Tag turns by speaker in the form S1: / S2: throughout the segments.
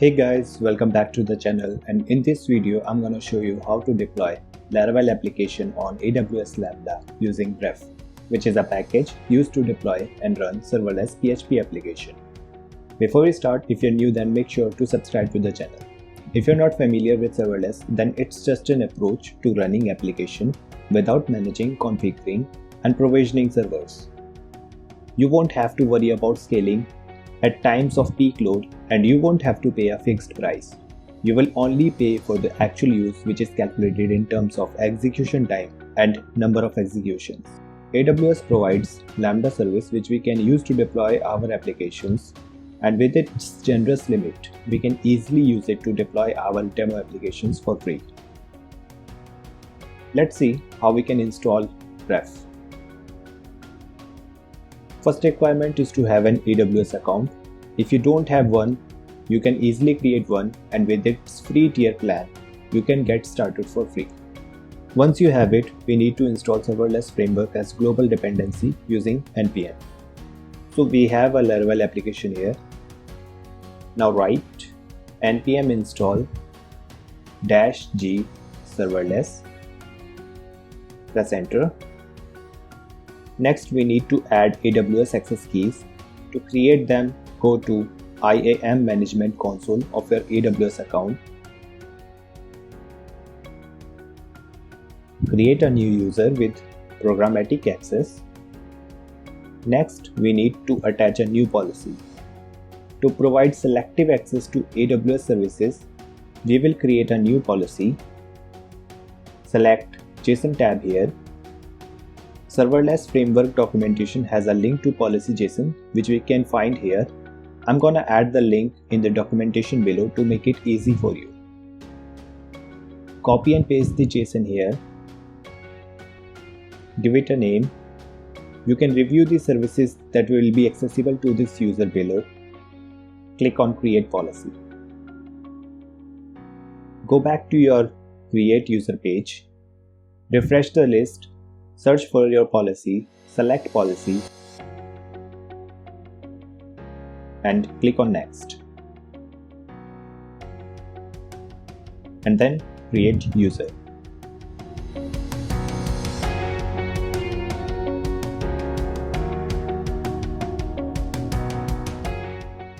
S1: Hey guys, welcome back to the channel, and in this video I'm gonna show you how to deploy Laravel application on AWS Lambda using Bref, which is a package used to deploy and run serverless PHP application. Before we start, if you're new then make sure to subscribe to the channel. If you're not familiar with serverless, then it's just an approach to running application without managing, configuring and provisioning servers. You won't have to worry about scaling at times of peak load, and you won't have to pay a fixed price. You will only pay for the actual use, which is calculated in terms of execution time and number of executions. AWS provides Lambda service which we can use to deploy our applications, and with its generous limit, we can easily use it to deploy our demo applications for free. Let's see how we can install Bref. First requirement is to have an AWS account. If you don't have one, you can easily create one, and with its free tier plan, you can get started for free. Once you have it, we need to install serverless framework as global dependency using npm. So we have a Laravel application here. Now write npm install -g serverless, press enter. Next, we need to add AWS access keys. To create them, go to IAM management console of your AWS account. Create a new user with programmatic access. Next, we need to attach a new policy. To provide selective access to AWS services, we will create a new policy. Select JSON tab here. Serverless framework documentation has a link to policy JSON which we can find here. I'm gonna add the link in the documentation below to make it easy for you. Copy and paste the JSON here. Give it a name. You can review the services that will be accessible to this user below. Click on Create Policy. Go back to your Create User page. Refresh the list. Search for your policy, select policy, and click on Next. And then create user.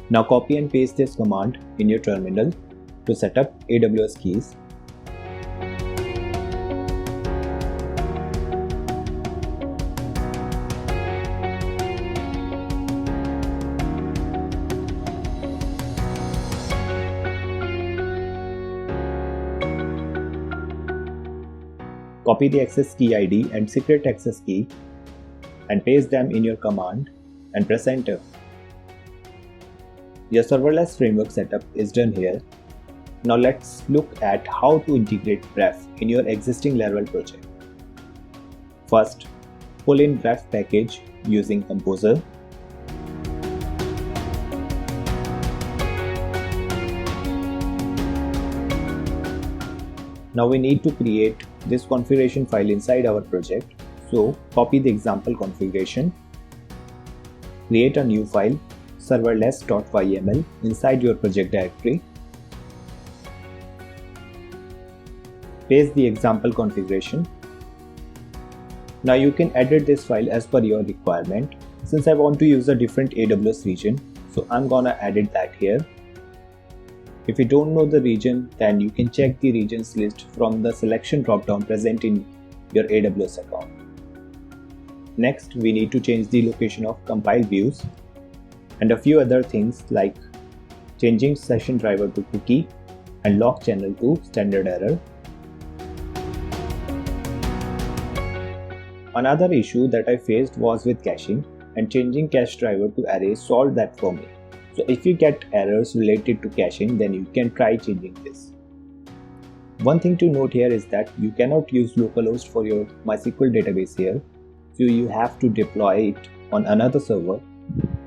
S1: Now copy and paste this command in your terminal to set up AWS keys. Copy the access key ID and secret access key and paste them in your command and press enter. Your serverless framework setup is done here. Now let's look at how to integrate Bref in your existing Laravel project. First, pull in Bref package using Composer. Now we need to create this configuration file inside our project. So copy the example configuration. Create a new file, serverless.yml, inside your project directory. Paste the example configuration. Now you can edit this file as per your requirement. Since I want to use a different AWS region, so I'm gonna edit that here. If you don't know the region, then you can check the regions list from the selection dropdown present in your AWS account. Next, we need to change the location of compile views and a few other things like changing session driver to cookie and lock channel to standard error. Another issue that I faced was with caching, and changing cache driver to array solved that for me. So if you get errors related to caching, then you can try changing this. One thing to note here is that you cannot use localhost for your MySQL database here. So you have to deploy it on another server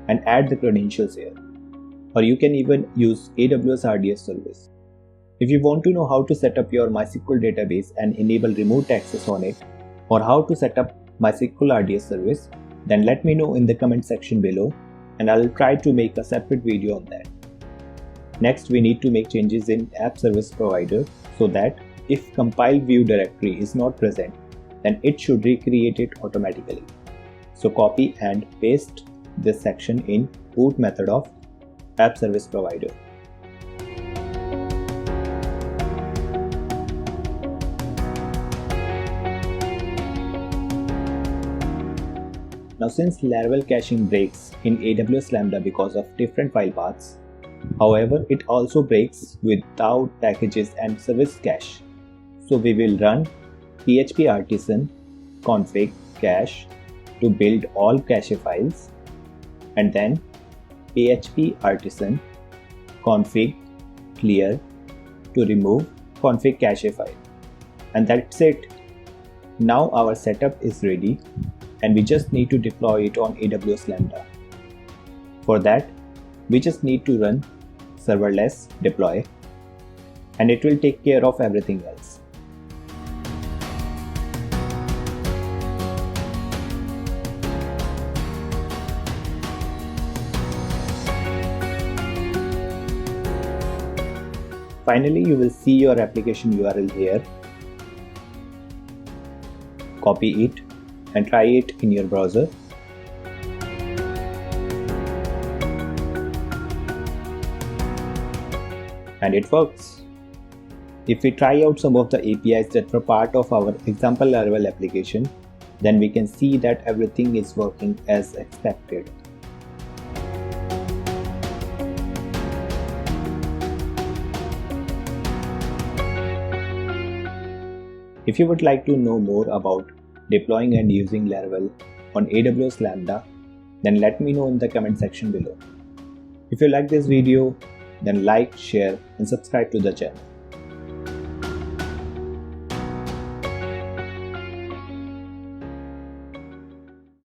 S1: and add the credentials here. Or you can even use AWS RDS service. If you want to know how to set up your MySQL database and enable remote access on it, or how to set up MySQL RDS service, then let me know in the comment section below, and I'll try to make a separate video on that. Next, we need to make changes in app service provider so that if compile view directory is not present, then it should recreate it automatically. So copy and paste this section in boot method of app service provider. Now since Laravel caching breaks in AWS Lambda because of different file paths, however it also breaks without packages and service cache. So we will run php artisan config cache to build all cache files, and then php artisan config clear to remove config cache file. And that's it. Now our setup is ready and we just need to deploy it on AWS Lambda. For that, we just need to run serverless deploy and it will take care of everything else. Finally, you will see your application URL here. Copy it and try it in your browser. And it works. If we try out some of the APIs that were part of our example Laravel application, then we can see that everything is working as expected. If you would like to know more about deploying and using Laravel on AWS Lambda, then let me know in the comment section below. If you like this video, then like, share and subscribe to the channel.